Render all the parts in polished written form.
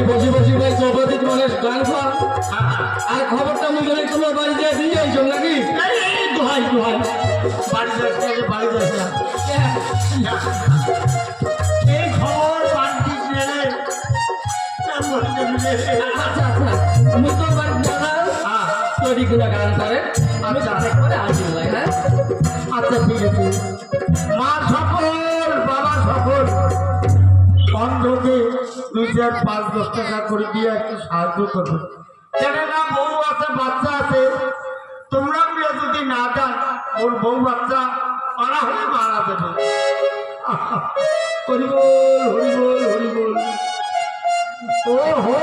বসে বসে ভাই চৌপাতি তোমার গান কর আর খবরটা মুখে তোমার বাড়িতে দিয়ে আইছো নাকি? দোহাই দোহাই বাড়ি যাচ্ছে বাড়ি যাচ্ছে এই খবর বাড়ি ছেড়ে আচ্ছা আচ্ছা মুই তোর বাড়িতে তৈরি গুলা গান করে আমি চাষে করে আসি হ্যাঁ। আচ্ছা ঠিক আছে। মা সফল বাবা সফল অন্ধকে 2-4-5-10 টাকা করে দিয়ে একটু সাহায্য করবে। কেননা বউ আছে বাচ্চা আছে, তোমরা মিলে যদি না যান ওর বউ বাচ্চা মারা হলে মারা দেবে। হরিবল হরিবল হরিবল। ও হো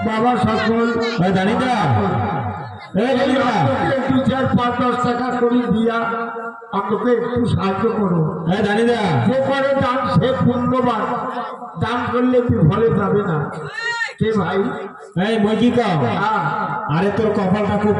বাবা সকল জানিদা 2-4-5-10 টাকা করে দিয়া আমাকে একটু সাহায্য করো। হ্যাঁ জানিদা যে করে দান সে পুণ্যবান, দান করলে বিফলে যাবে না। কে ভাই? এই মজিকা হ্যাঁ আরে তোর কপালটা খুব